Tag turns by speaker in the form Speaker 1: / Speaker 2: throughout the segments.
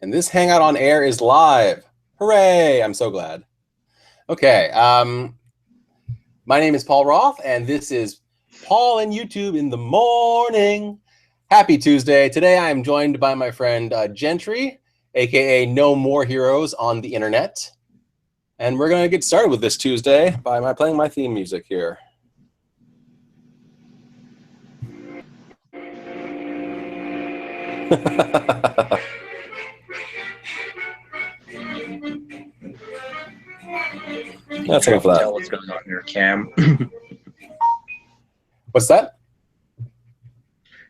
Speaker 1: And this Hangout on Air is live. Hooray! I'm so glad. Okay. My name is Paul Roth, and this is Paul and YouTube in the morning. Happy Tuesday. Today I am joined by my friend Gentry, aka GnomeWarHeroes on the internet. And we're going to get started with this Tuesday by playing my theme music here. That's enough of that.
Speaker 2: Tell what's going on in your cam.
Speaker 1: What's that?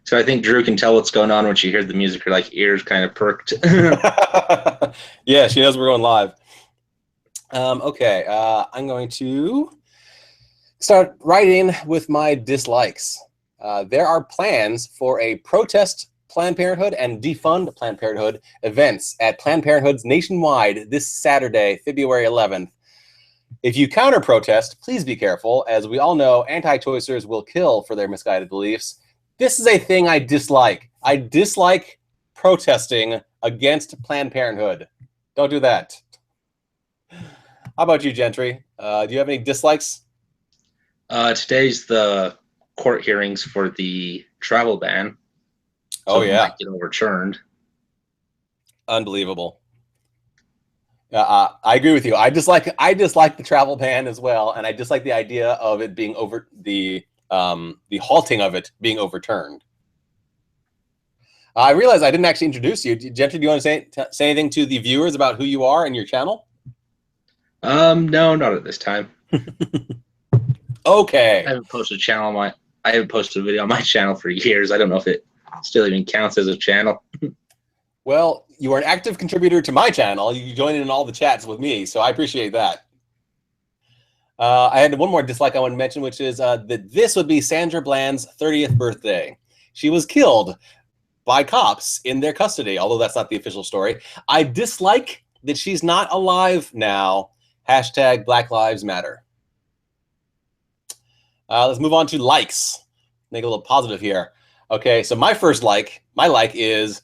Speaker 2: So I think Drew can tell what's going on when she hears the music. Her ears kind of perked.
Speaker 1: Yeah, she knows we're going live. Okay, I'm going to start writing with my dislikes. There are plans for a protest Planned Parenthood and defund Planned Parenthood events at Planned Parenthood's nationwide this Saturday, February 11th. If you counter-protest, please be careful. As we all know, anti-choicers will kill for their misguided beliefs. This is a thing I dislike. I dislike protesting against Planned Parenthood. Don't do that. How about you, Gentry? Do you have any dislikes?
Speaker 2: Today's the court hearings for the travel ban.
Speaker 1: So
Speaker 2: it might get overturned.
Speaker 1: Unbelievable. I agree with you. I dislike the travel ban as well, and I dislike the idea of it being the halting of it being overturned. I realize I didn't actually introduce you. Gentry, do you want to say anything to the viewers about who you are and your channel?
Speaker 2: No, not at this time.
Speaker 1: Okay.
Speaker 2: I haven't posted a video on my channel for years. I don't know if it still even counts as a channel.
Speaker 1: Well, you are an active contributor to my channel. You join in all the chats with me, so I appreciate that. I had one more dislike I want to mention, which is that this would be Sandra Bland's 30th birthday. She was killed by cops in their custody, although that's not the official story. I dislike that she's not alive now. Hashtag Black Lives Matter. Let's move on to likes. Make it a little positive here. Okay, so my like is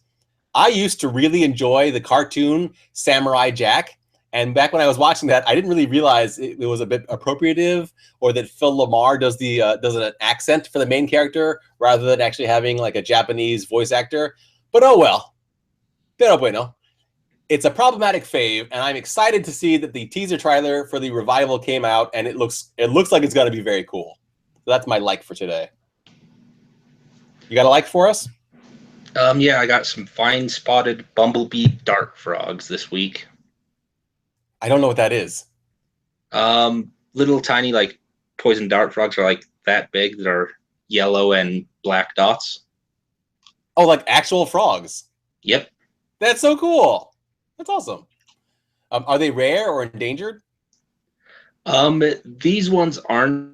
Speaker 1: I used to really enjoy the cartoon Samurai Jack. And back when I was watching that, I didn't really realize it was a bit appropriative, or that Phil Lamar does an accent for the main character rather than actually having like a Japanese voice actor. But oh well. Pero bueno. It's a problematic fave, and I'm excited to see that the teaser trailer for the revival came out, and it looks like it's going to be very cool. So that's my like for today. You got a like for us?
Speaker 2: Yeah, I got some fine spotted bumblebee dart frogs this week.
Speaker 1: I don't know what that is.
Speaker 2: Little tiny poison dart frogs are that big, that are yellow and black dots.
Speaker 1: Oh, like actual frogs?
Speaker 2: Yep.
Speaker 1: That's so cool. That's awesome. Are they rare or endangered?
Speaker 2: These ones aren't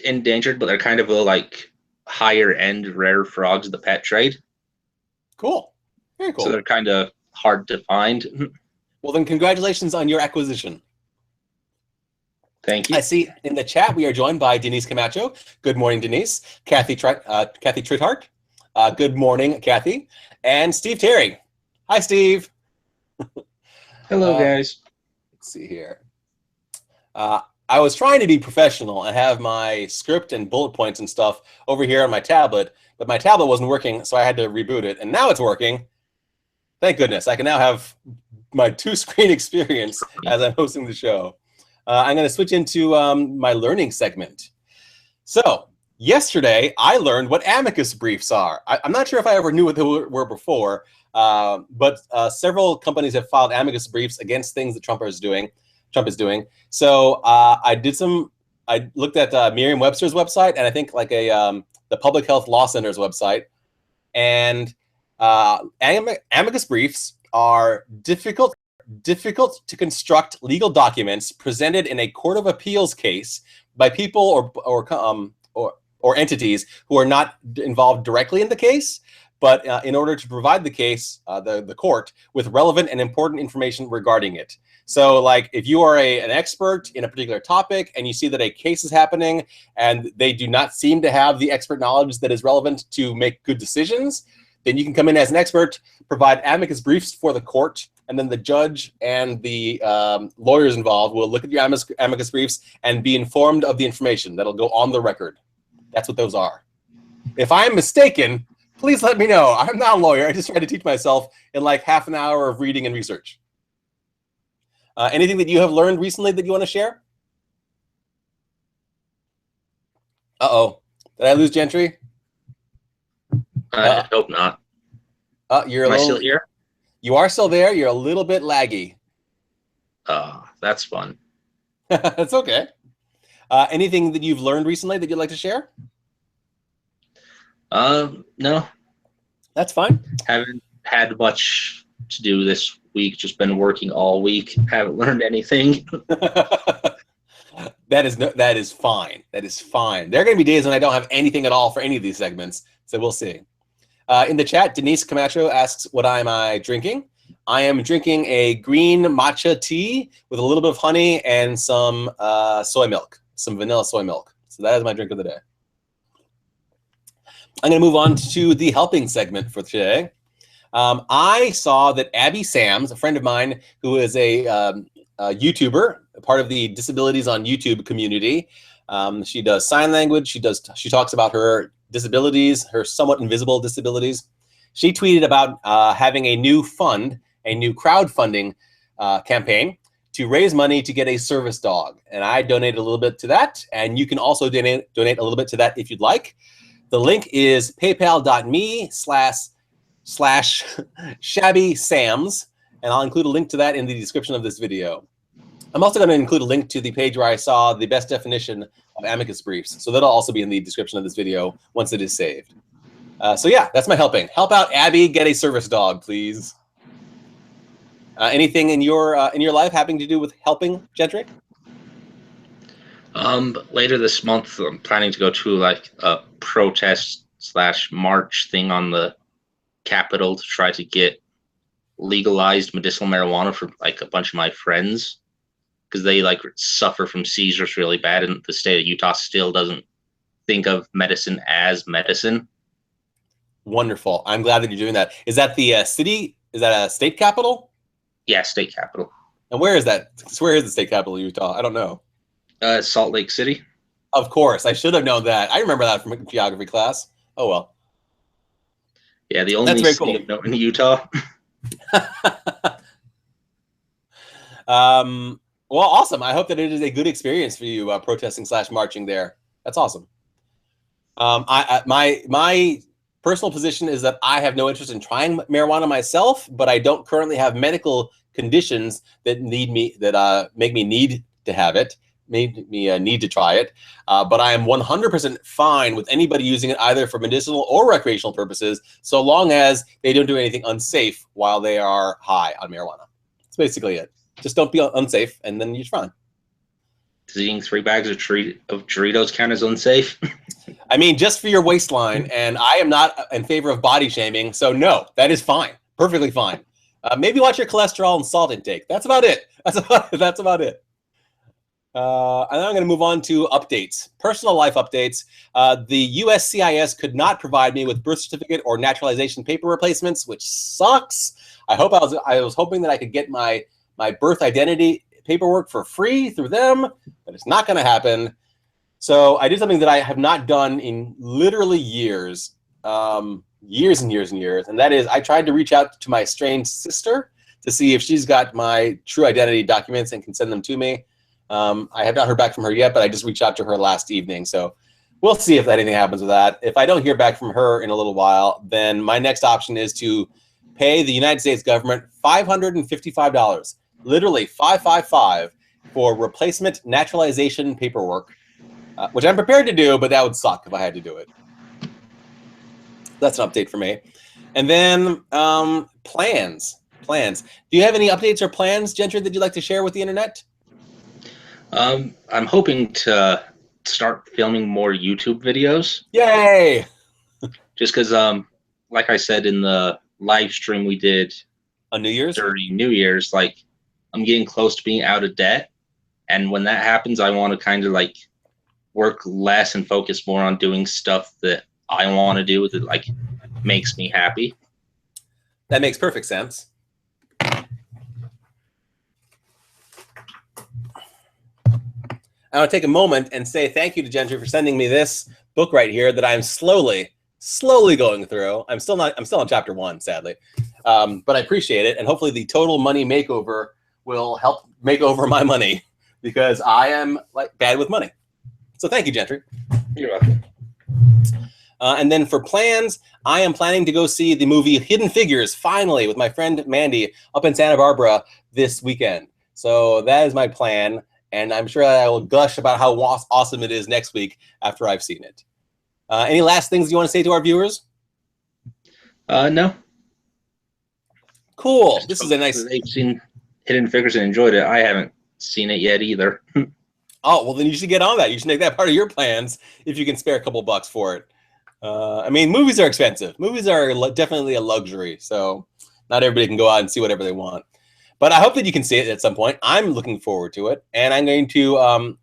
Speaker 2: endangered, but they're kind of higher end rare frogs of the pet trade.
Speaker 1: Cool. Very cool.
Speaker 2: So they're kind of hard to find.
Speaker 1: Well, then congratulations on your acquisition.
Speaker 2: Thank you.
Speaker 1: I see in the chat we are joined by Denise Camacho. Good morning, Denise. Kathy Trithart. Good morning, Kathy. And Steve Terry. Hi, Steve.
Speaker 2: Hello, guys.
Speaker 1: Let's see here. I was trying to be professional and have my script and bullet points and stuff over here on my tablet, but my tablet wasn't working, so I had to reboot it. And now it's working. Thank goodness. I can now have my two-screen experience as I'm hosting the show. I'm going to switch into my learning segment. So yesterday, I learned what Amicus Briefs are. I'm not sure if I ever knew what they were before, but several companies have filed Amicus Briefs against things that Trump is doing. So I looked at Merriam-Webster's website, and I think the Public Health Law Center's website. And Amicus Briefs are difficult to construct legal documents presented in a court of appeals case by people or entities who are not involved directly in the case, but in order to provide the case, the court, with relevant and important information regarding it. So if you are an expert in a particular topic and you see that a case is happening and they do not seem to have the expert knowledge that is relevant to make good decisions, then you can come in as an expert, provide amicus briefs for the court, and then the judge and the lawyers involved will look at your amicus briefs and be informed of the information that'll go on the record. That's what those are. If I'm mistaken, please let me know. I'm not a lawyer. I just tried to teach myself in like half an hour of reading and research. Anything that you have learned recently that you want to share? Uh-oh. Did I lose Gentry?
Speaker 2: I hope not.
Speaker 1: Am
Speaker 2: I still here?
Speaker 1: You are still there. You're a little bit laggy.
Speaker 2: That's fun.
Speaker 1: That's okay. Anything that you've learned recently that you'd like to share?
Speaker 2: No.
Speaker 1: That's fine.
Speaker 2: Haven't had much to do this week. Just been working all week. Haven't learned anything.
Speaker 1: That is fine. That is fine. There are going to be days when I don't have anything at all for any of these segments, so we'll see. In the chat, Denise Camacho asks, what am I drinking? I am drinking a green matcha tea with a little bit of honey and some soy milk, some vanilla soy milk. So that is my drink of the day. I'm going to move on to the helping segment for today. I saw that Abby Sams, a friend of mine who is a YouTuber, part of the Disabilities on YouTube community. She does sign language. She talks about her disabilities, her somewhat invisible disabilities. She tweeted about having a new fund, a new crowdfunding campaign to raise money to get a service dog. And I donated a little bit to that. And you can also donate a little bit to that if you'd like. The link is paypal.me/shabby Sams. And I'll include a link to that in the description of this video. I'm also going to include a link to the page where I saw the best definition of amicus briefs. So that'll also be in the description of this video once it is saved. So yeah, that's my helping. Help out Abby get a service dog, please. Anything in your life having to do with helping, Gentry?
Speaker 2: Later this month, I'm planning to go to like a protest/march thing on the Capitol to try to get legalized medicinal marijuana for like a bunch of my friends, because they like suffer from seizures really bad, and the state of Utah still doesn't think of medicine as medicine.
Speaker 1: Wonderful. I'm glad that you're doing that. Is that the city? Is that a state capital?
Speaker 2: Yeah, state capital.
Speaker 1: And where is that? Where is the state capital of Utah? I don't know.
Speaker 2: Salt Lake City.
Speaker 1: Of course. I should have known that. I remember that from geography class. Oh, well.
Speaker 2: Yeah, the only city of note in Utah.
Speaker 1: Well, awesome. I hope that it is a good experience for you protesting/marching there. That's awesome. My personal position is that I have no interest in trying marijuana myself, but I don't currently have medical conditions that make me need to have it, need to try it. But I am 100% fine with anybody using it either for medicinal or recreational purposes, so long as they don't do anything unsafe while they are high on marijuana. That's basically it. Just don't be unsafe, and then you're fine.
Speaker 2: Does eating 3 bags of Doritos count as unsafe?
Speaker 1: I mean, just for your waistline, and I am not in favor of body shaming, so no, that is fine. Perfectly fine. Maybe watch your cholesterol and salt intake. That's about it. That's about it. And then I'm going to move on to updates, personal life updates. The USCIS could not provide me with birth certificate or naturalization paper replacements, which sucks. I was hoping that I could get my birth identity paperwork for free through them, but it's not going to happen. So I did something that I have not done in literally years, years and years and years, and that is I tried to reach out to my estranged sister to see if she's got my true identity documents and can send them to me. I have not heard back from her yet, but I just reached out to her last evening, so we'll see if anything happens with that. If I don't hear back from her in a little while, then my next option is to pay the United States government $555, literally 555, for replacement naturalization paperwork, which I'm prepared to do, but that would suck if I had to do it. That's an update for me. And then plans. Do you have any updates or plans, Gentry, that you'd like to share with the internet?
Speaker 2: I'm hoping to start filming more YouTube videos.
Speaker 1: Yay!
Speaker 2: Just because, like I said in the live stream we did
Speaker 1: on New Year's,
Speaker 2: during New Year's, like I'm getting close to being out of debt, and when that happens, I want to kind of like work less and focus more on doing stuff that I want to do that like makes me happy.
Speaker 1: That makes perfect sense. I want to take a moment and say thank you to Gentry for sending me this book right here that I'm slowly going through. I'm still on chapter 1, sadly, but I appreciate it. And hopefully the total money makeover will help make over my money, because I am like bad with money. So thank you, Gentry.
Speaker 2: You're welcome.
Speaker 1: And then for plans, I am planning to go see the movie Hidden Figures, finally, with my friend Mandy up in Santa Barbara this weekend. So that is my plan. And I'm sure I will gush about how awesome it is next week after I've seen it. Any last things you want to say to our viewers?
Speaker 2: No.
Speaker 1: Cool.
Speaker 2: Just
Speaker 1: This is a nice...
Speaker 2: They've seen Hidden Figures and enjoyed it. I haven't seen it yet either.
Speaker 1: Oh, well, then you should get on that. You should make that part of your plans if you can spare a couple bucks for it. I mean, movies are expensive. Movies are definitely a luxury, so not everybody can go out and see whatever they want. But I hope that you can see it at some point. I'm looking forward to it, and I'm going to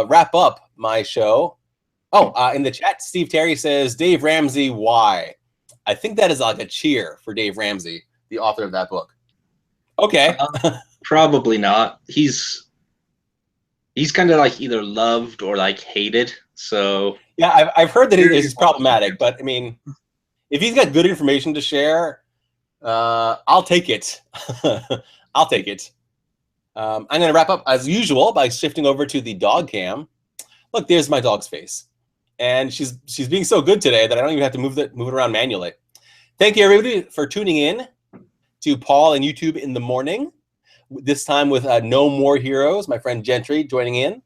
Speaker 1: wrap up my show. Oh, in the chat, Steve Terry says, Dave Ramsey, why? I think that is like a cheer for Dave Ramsey, the author of that book. Okay.
Speaker 2: Probably not. He's kind of like either loved or like hated. So
Speaker 1: yeah, I've heard that he's problematic, but I mean, if he's got good information to share, I'll take it. I'll take it. I'm going to wrap up as usual by shifting over to the dog cam. Look, there's my dog's face, and she's being so good today that I don't even have to move it around manually. Thank you, everybody, for tuning in to Paul and YouTube in the morning. This time with GnomeWarHeroes, my friend Gentry joining in.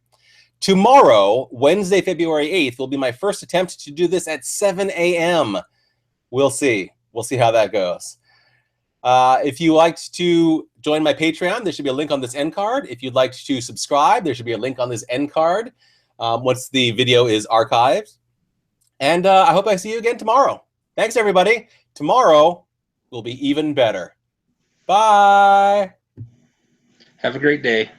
Speaker 1: Tomorrow, Wednesday, February 8th, will be my first attempt to do this at 7 a.m. We'll see. We'll see how that goes. If you liked to join my Patreon, there should be a link on this end card. If you'd like to subscribe, there should be a link on this end card once the video is archived. And I hope I see you again tomorrow. Thanks, everybody. Tomorrow will be even better. Bye.
Speaker 2: Have a great day.